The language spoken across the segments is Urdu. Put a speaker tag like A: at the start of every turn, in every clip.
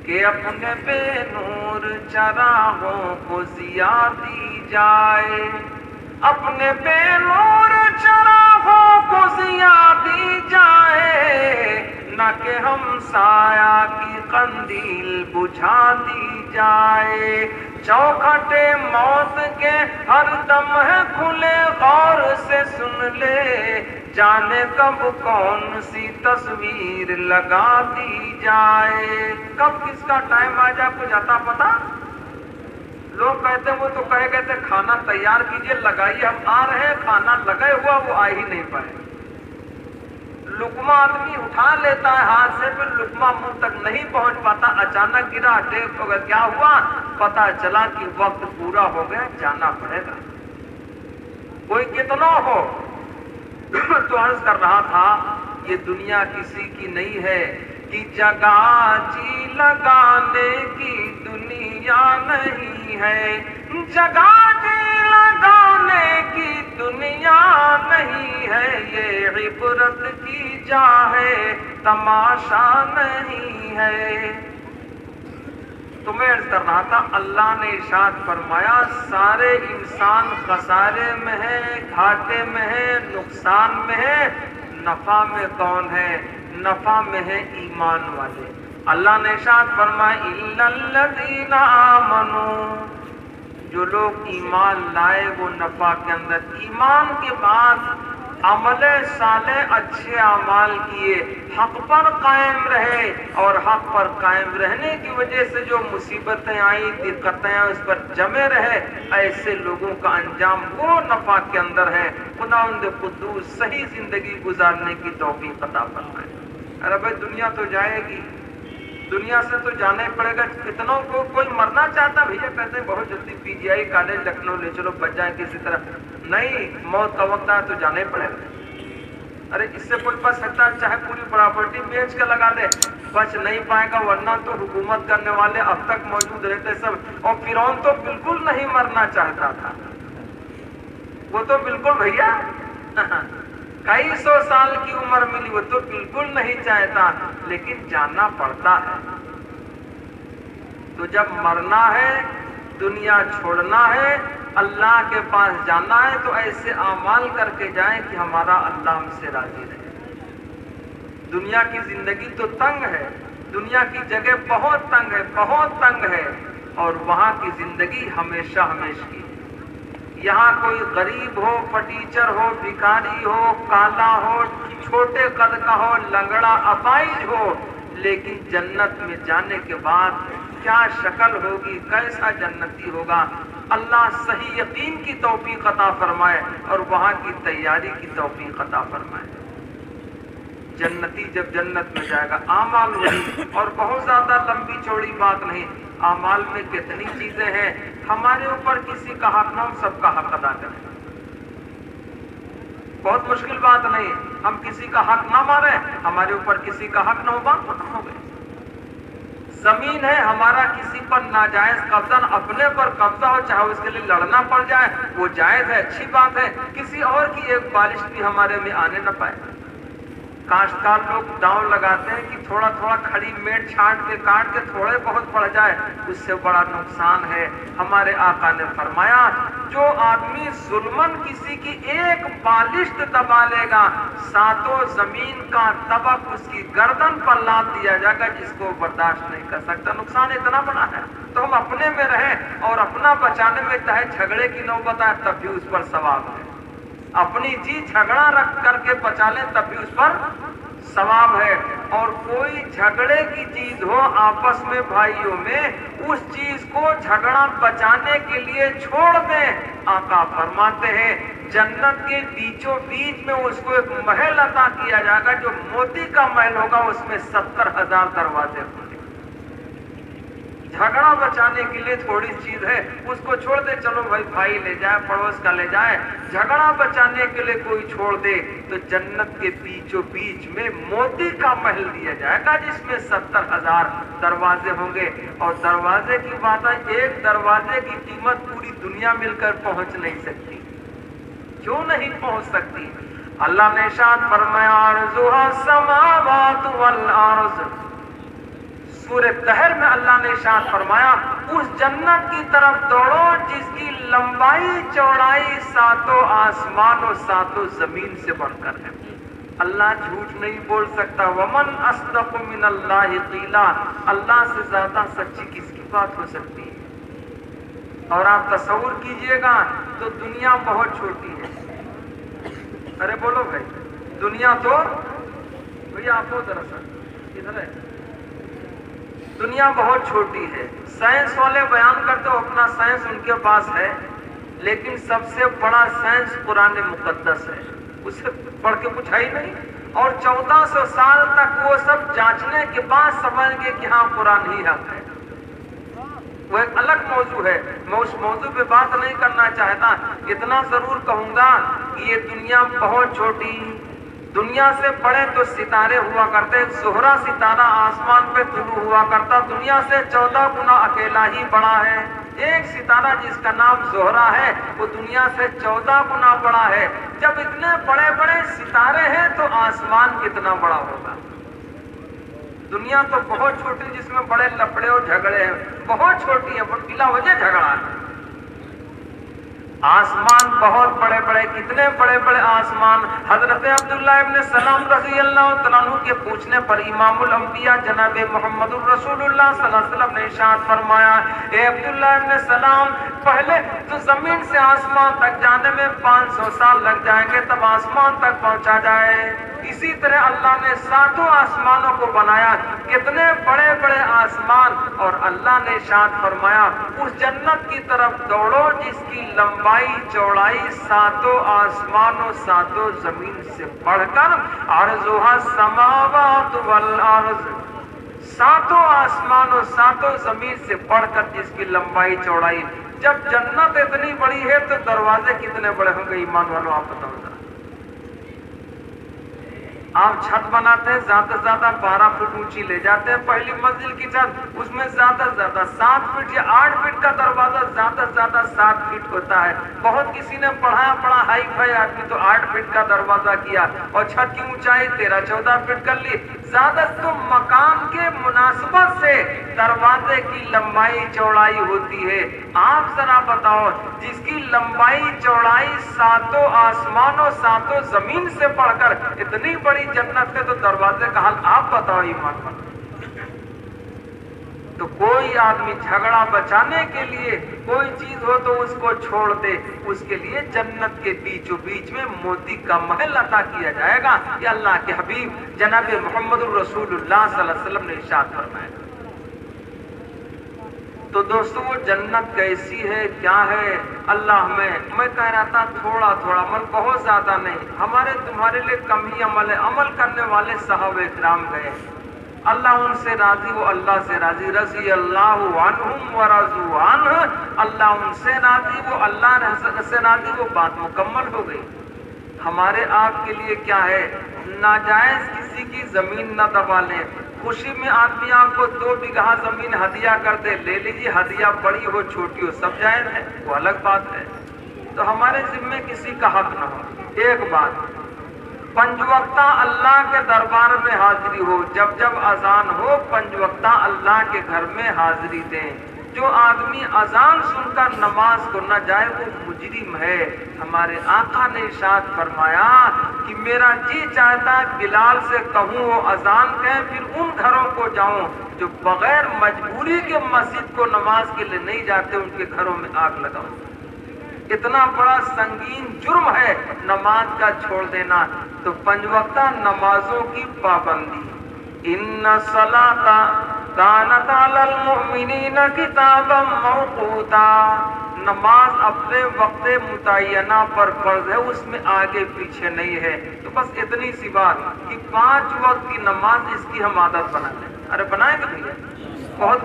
A: کہ اپنے بے نور چراغوں کو ضیا دی جائے، اپنے بے نور چراغوں کو ضیا دی جائے، نہ کہ ہم سایہ کی قندیل بجھا دی جائے۔ چوکھٹے موت کے ہر دم ہے کھلے، غور سے سن لے، جانے کب کون سی تصویر لگا دی جائے۔ کب کس کا ٹائم آ جائے کچھ عطا پتا؟ لوگ کہتے ہیں وہ تو کہے گئے تھے کھانا تیار کیجئے لگائیے، ہم آ رہے ہیں، کھانا لگے ہوا وہ آ ہی نہیں پائے۔ لقمہ آدمی اٹھا لیتا ہے ہاتھ سے، پھر لقمہ منہ تک نہیں پہنچ پاتا، اچانک گرا، ٹیک ہو گیا، کیا ہوا؟ پتا چلا کہ وقت پورا ہو گیا، جانا پڑے گا۔ کوئی کتنا ہو تو عرض کر رہا تھا یہ دنیا کسی کی نہیں ہے کہ جگہ جی لگانے کی دنیا نہیں ہے، جگہ جی لگانے کی دنیا نہیں ہے، یہ عبرت کی جا ہے تماشا نہیں ہے۔ تو میں عرض کر رہا تھا اللہ نے ارشاد فرمایا سارے انسان خسارے میں ہے، گھاٹے میں ہے، نقصان میں ہے، نفع میں کون ہے؟ نفع میں ہے ایمان والے۔ اللہ نے ارشاد فرمایا اِلَّا الَّذِينَ آمَنُوا، جو لوگ ایمان لائے وہ نفع کے اندر، ایمان کے بعد عمل صالح اچھے اعمال کیے، حق پر قائم رہے، اور حق پر قائم رہنے کی وجہ سے جو مصیبتیں آئیں، دقتیں آئیں، اس پر جمے رہے، ایسے لوگوں کا انجام وہ نفع کے اندر ہے۔ خداوند قدوس صحیح زندگی گزارنے کی توفیق عطا فرمائے۔ ارے بھائی دنیا تو جائے گی، دنیا سے تو جانا ہی پڑے گا۔ کتنوں کو کوئی مرنا چاہتا، بھیا کہتے ہیں بہت جلدی پی جی آئی کالج لکھنؤ لے چلو بچ جائیں کسی طرح، نہیں، موت کا وقت آئے تو جانا ہی پڑے گا۔ ارے اس سے کوئی بچ سکتا ہے؟ چاہے پوری پراپرٹی بیچ کے لگا دے، بچ نہیں پائے گا، ورنہ تو حکومت کرنے والے اب تک موجود رہتے سب۔ اور فرعون تو بالکل نہیں مرنا چاہتا تھا، وہ تو بالکل بھیا کئی سو سال کی عمر ملی، وہ تو بالکل نہیں چاہتا، لیکن جاننا پڑتا ہے۔ تو جب مرنا ہے، دنیا چھوڑنا ہے، اللہ کے پاس جانا ہے، تو ایسے اعمال کر کے جائیں کہ ہمارا اللہ ہم سے راضی رہے۔ دنیا کی زندگی تو تنگ ہے، دنیا کی جگہ بہت تنگ ہے، بہت تنگ ہے، اور وہاں کی زندگی ہمیشہ ہمیشہ کی۔ یہاں کوئی غریب ہو، فٹیچر ہو، بھکاری ہو، کالا ہو، چھوٹے قد کا ہو، لنگڑا اپائج ہو، لیکن جنت میں جانے کے بعد کیا شکل ہوگی، کیسا جنتی ہوگا، اللہ صحیح یقین کی توفیق عطا فرمائے اور وہاں کی تیاری کی توفیق عطا فرمائے۔ جنتی جب جنت میں جائے گا، اعمال وہی، اور بہت زیادہ لمبی چوڑی بات نہیں، اعمال میں کتنی چیزیں ہیں، ہمارے اوپر کسی کا حق نہ ہو، سب کا حق ادا کریں، بہت مشکل بات نہیں، ہم کسی کا حق نہ ماریں، ہمارے اوپر کسی کا حق نہ ہو، بات ختم ہو گئی۔ زمین ہے ہمارا، کسی پر ناجائز قبضہ، اپنے پر قبضہ ہو، چاہے اس کے لیے لڑنا پڑ جائے، وہ جائز ہے، اچھی بات ہے، کسی اور کی ایک بالش بھی ہمارے میں آنے نہ پائے۔ کاشتکار لوگ داؤں لگاتے ہیں کہ تھوڑا تھوڑا کھڑی میٹ چھانٹ کے کاٹ کے تھوڑے بہت پڑ جائے، اس سے بڑا نقصان ہے۔ ہمارے آقا نے فرمایا جو آدمی ظلمن کسی کی ایک بالشت دبا لے گا، ساتوں زمین کا طبق اس کی گردن پر لاد دیا جائے گا، جس کو برداشت نہیں کر سکتا۔ نقصان اتنا بڑا ہے، تو ہم اپنے میں رہیں اور اپنا بچانے میں چاہے جھگڑے کی نوبت آئے تب بھی اس پر ثواب ہے، اپنی جی جھگڑا رکھ کر کے بچا لیں تب بھی اس پر ثواب ہے۔ اور کوئی جھگڑے کی چیز ہو آپس میں بھائیوں میں، اس چیز کو جھگڑا بچانے کے لیے چھوڑ دیں۔ آقا فرماتے ہیں جنت کے بیچوں بیچ میں اس کو ایک محل عطا کیا جائے گا، جو موتی کا محل ہوگا، اس میں 70,000 دروازے ہوں گے۔ جھگڑا بچانے کے لیے تھوڑی چیز ہے، اس کو چھوڑ دے، چلو بھائی لے جائے، پڑوس کا لے جائے، جھگڑا بچانے کے لیے کوئی چھوڑ دے تو جنت کے بیچوں بیچ میں موتی کا محل دیا جائے گا، جس میں 70,000 دروازے ہوں گے۔ اور دروازے کی بات ہے، ایک دروازے کی قیمت پوری دنیا مل کر پہنچ نہیں سکتی۔ کیوں نہیں پہنچ سکتی؟ اللہ نے ارشاد فرمایا عرضها السماوات والارض، سورہ دہر میں اللہ نے ارشاد فرمایا اس جنت کی طرف دوڑو جس کی لمبائی چوڑائی ساتوں آسمان اور ساتوں زمین سے بڑھ کر ہے۔ اللہ جھوٹ نہیں بول سکتا، ومن اصدق من اللہ قیلا، اللہ سے زیادہ سچی کس کی بات ہو سکتی ہے؟ اور آپ تصور کیجئے گا تو دنیا بہت چھوٹی ہے۔ ارے بولو بھائی، دنیا تو بھیا آپ کو دراصل ادھر ہے، دنیا بہت چھوٹی ہے۔ سائنس والے بیان کرتے ہو اپنا سائنس ان کے پاس ہے، لیکن سب سے بڑا سائنس قرآن مقدس ہے، اسے پڑھ کے کچھ ہے ہی نہیں۔ اور 1400 سال تک وہ سب جانچنے کے بعد سمجھ گئے کہ ہاں قرآن ہی حق ہے۔ وہ ایک الگ موضوع ہے، میں اس موضوع پہ بات نہیں کرنا چاہتا، اتنا ضرور کہوں گا کہ یہ دنیا بہت چھوٹی، دنیا سے بڑے تو ستارے ہوا کرتے، زہرہ ستارہ آسمان پہ طلوع ہوا کرتا، دنیا سے 14 گنا اکیلا ہی بڑا ہے۔ ایک ستارہ جس کا نام زہرہ ہے وہ دنیا سے 14 گنا بڑا ہے۔ جب اتنے بڑے بڑے ستارے ہیں تو آسمان کتنا بڑا ہوگا؟ دنیا تو بہت چھوٹی جس میں بڑے لفڑے اور جھگڑے ہیں، بہت چھوٹی ہے، بلا وجہ جھگڑا ہے۔ آسمان بہت بڑے بڑے، کتنے بڑے بڑے آسمان۔ حضرت عبداللہ ابن سلام رضی اللہ عنہ کے پوچھنے پر امام الانبیاء جناب محمد الرسول اللہ صلی اللہ علیہ وسلم نے ارشاد فرمایا، اے عبداللہ ابن سلام، پہلے تو زمین سے آسمان تک جانے میں 500 سال لگ جائیں گے، تب آسمان تک پہنچا جائے۔ اسی طرح اللہ نے 7 آسمانوں کو بنایا، کتنے بڑے بڑے آسمان، اور اللہ نے ارشاد فرمایا اس جنت کی طرف دوڑو جس کی لمبائی چوڑائی 7 آسمانوں 7 زمین سے بڑھ کر عرضها السماوات والارض، 7 آسمانوں 7 زمین سے بڑھ کر جس کی لمبائی چوڑائی۔ جب جنت اتنی بڑی ہے تو دروازے کتنے بڑے ہوں گے ایمان والوں؟ آپ بتاؤ ذرا۔ آپ چھت بناتے ہیں زیادہ سے زیادہ 12 فٹ اونچی لے جاتے ہیں، پہلی منزل کی چھت، اس میں زیادہ سے زیادہ 7 فٹ یا 8 فٹ کا دروازہ، زیادہ سے زیادہ 7 فٹ ہوتا ہے۔ بہت کسی نے پڑھا ہائی فائی آدمی تو 8 فٹ کا دروازہ کیا، اور چھت کی اونچائی 13-14 فٹ کر لی۔ زیادہ تو مکان کے مناسبت سے دروازے کی لمبائی چوڑائی ہوتی ہے۔ آپ ذرا بتاؤ، جس کی لمبائی چوڑائی 7 آسمانوں 7 زمین سے بڑھ کر اتنی بڑی جنت ہے تو دروازے کا حال آپ بتاؤ ایمان پر۔ تو کوئی آدمی جھگڑا بچانے کے لیے کوئی چیز ہو تو اس کو چھوڑ دے، اس کے لیے جنت کے بیچوں بیچ میں موتی کا محل عطا کیا جائے گا، یہ اللہ کے حبیب جناب محمد الرسول اللہ صلی اللہ علیہ وسلم نے ارشاد فرمایا۔ تو دوستو وہ جنت کیسی ہے، کیا ہے؟ اللہ میں کہہ رہا تھا تھوڑا عمل، بہت زیادہ نہیں، ہمارے تمہارے لیے کم ہی عمل ہے۔ عمل کرنے والے صحابہ کرام گئے، اللہ ان سے راضی، وہ اللہ سے راضی، رضی اللہ عنہم ورضوا عنہ، اللہ ان سے راضی، وہ اللہ سے راضی، وہ بات مکمل ہو گئی۔ ہمارے آپ کے لیے کیا ہے؟ ناجائز کسی کی زمین نہ دبا لیں۔ خوشی میں آدمی آپ کو 2 بیگھہ زمین ہدیہ کر دے، لے لیجیے، ہدیہ بڑی ہو چھوٹی ہو سب جائز ہے، وہ الگ بات ہے۔ تو ہمارے ذمے کسی کا حق نہ ہو۔ ایک بات، 5 وقتہ اللہ کے دربار میں حاضری ہو، جب اذان ہو 5 وقتہ اللہ کے گھر میں حاضری دیں۔ جو آدمی اذان سن کر نماز کو نہ جائے وہ مجرم ہے۔ ہمارے آقا نے ارشاد فرمایا کہ میرا جی چاہتا ہے بلال سے کہوں وہ اذان کہیں، پھر ان گھروں کو جاؤں جو بغیر مجبوری کے مسجد کو نماز کے لیے نہیں جاتے، ان کے گھروں میں آگ لگاؤں۔ اتنا بڑا سنگین جرم ہے نماز کا چھوڑ دینا۔ تو 5 وقتہ نمازوں کی پابندی، ان الصلاۃ کانت علی المؤمنین کتابا موقوتا، نماز اپنے وقت متعینہ پر فرض ہے، اس میں آگے پیچھے نہیں ہے۔ تو بس اتنی سی بات کہ 5 وقت کی نماز اس کی ہم عادت بنا لیں۔ ارے بنائیں گے بھیا، بہت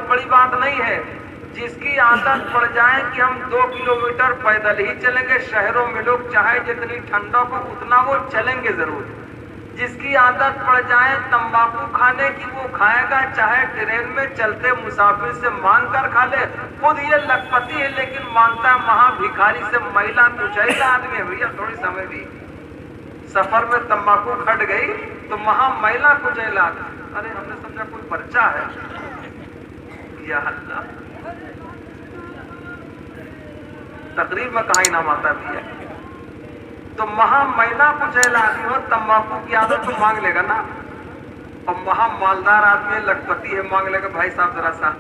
A: بڑی بات نہیں ہے۔ جس کی عادت پڑ جائے کہ ہم 2 کلومیٹر پیدل ہی چلیں گے، شہروں میں لوگ چاہے جتنی ٹھنڈک ہو اتنا وہ چلیں گے ضرور۔ جس کی عادت پڑ جائے تمباکو کھانے کی وہ کھائے گا، چاہے ٹرین میں چلتے مسافر سے مانگ کر کھا لے۔ خود یہ لکھپتی ہے لیکن مانگتا ہے مہا بھکاری سے، میلا کچیلا آدمی ہے بھیا، تھوڑی سمجھ بھی۔ سفر میں تمباکو کھٹ گئی تو مہا میلا کچیلا، ارے ہم نے سمجھا کوئی پرچہ ہے. یا اللہ, تقریب میں کہاں انعام آتا بھی ہے. تو مہا مہیلا کچھ آدمی ہو, تمباکو کی عادت تو مانگ لے گا نا, اور مہا مالدار آدمی لکھپتی ہے مانگ لے گا بھائی صاحب ذرا سا.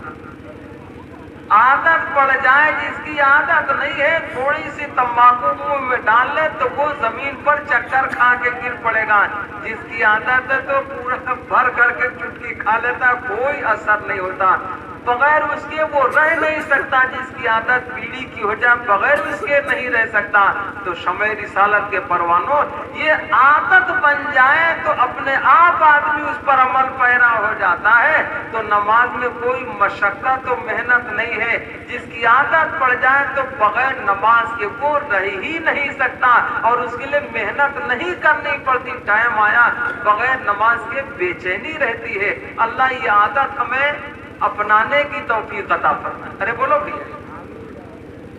A: عادت پڑ جائے جس کی عادت نہیں ہے, تھوڑی سی تمباکو منہ میں ڈال لے تو وہ زمین پر چکر کھا کے گر پڑے گا. جس کی عادت ہے تو پورا بھر کر کے چٹکی کھا لیتا, کوئی اثر نہیں ہوتا. بغیر اس کے وہ رہ نہیں سکتا. جس کی عادت بیڑی کی ہو جائے بغیر اس کے نہیں رہ سکتا. تو شمع رسالت کے پروانوں, یہ عادت بن جائے تو اپنے آپ آدمی اس پر عمل پیرا ہو جاتا ہے. تو نماز میں کوئی مشقت و محنت نہیں ہے. جس کی عادت پڑ جائے تو بغیر نماز کے وہ رہ ہی نہیں سکتا, اور اس کے لیے محنت نہیں کرنی پڑتی. ٹائم آیا بغیر نماز کے بے چینی رہتی ہے. اللہ یہ عادت ہمیں اپنانے کی توفیق عطا فرمائے. ارے بولو بھیا,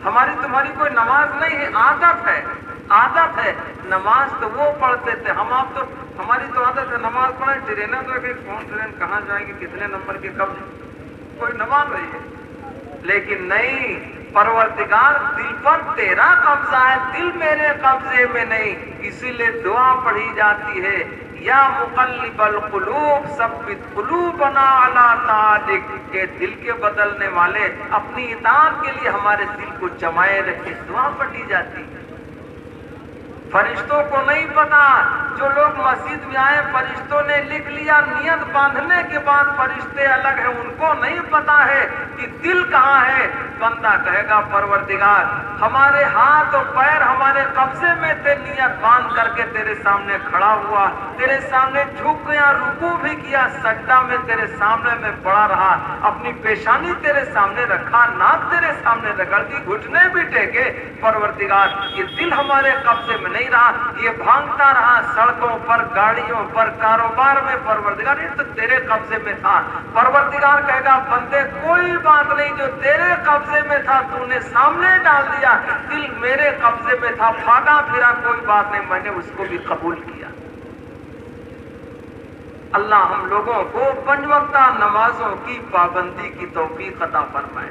A: ہماری تمہاری کوئی نماز نہیں ہے, عادت ہے. عادت ہے. نماز تو وہ پڑھتے تھے ہم, آپ تو ہماری تو عادت ہے نماز پڑھیں. ٹرینیں تو کہ کون ٹرین کہاں جائیں گے, کتنے نمبر کے کب, کوئی نماز نہیں ہے. لیکن نہیں, پروردگار دل پر تیرا قبضہ ہے, دل میرے قبضے میں نہیں. اسی لیے دعا پڑھی جاتی ہے, یا مقلب القلوب ثبت قلوبنا علی طاعتک, کہ دل کے بدلنے والے اپنی اطاعت کے لیے ہمارے دل کو جمائے رکھے. دعا پڑھی جاتی ہے. فرشتوں کو نہیں پتا, جو لوگ مسجد میں آئے فرشتوں نے لکھ لیا, نیت باندھنے کے بعد فرشتے الگ ہیں, ان کو نہیں پتا ہے کہ دل کہاں ہے. بندہ کہے گا پروردگار ہمارے ہاتھ اور پیر ہمارے قبضے میں تھے, نیت باندھ کر کے تیرے سامنے کھڑا ہوا, تیرے سامنے جھک گیا, رکوع بھی کیا, سجدہ میں تیرے سامنے میں پڑا رہا, اپنی پیشانی تیرے سامنے رکھا, ناک تیرے سامنے رگڑ دی, گھٹنے بھی ٹیکے. پروردگار یہ دل ہمارے قبضے میں نہیں رہا, یہ بھاگتا رہا سڑکوں پر, گاڑیوں پر, کاروبار میں. پروردگار یہ تو تیرے قبضے میں تھا. پروردگار کہے گا بندے کوئی بات نہیں, جو تیرے قبضے میں تھا تو نے سامنے ڈال دیا, دل میرے قبضے میں تھا, بھاگا پھرا, کوئی بات نہیں, میں نے اس کو بھی قبول کیا. اللہ ہم لوگوں کو پنج وقتہ نمازوں کی پابندی کی توفیق عطا فرمائے.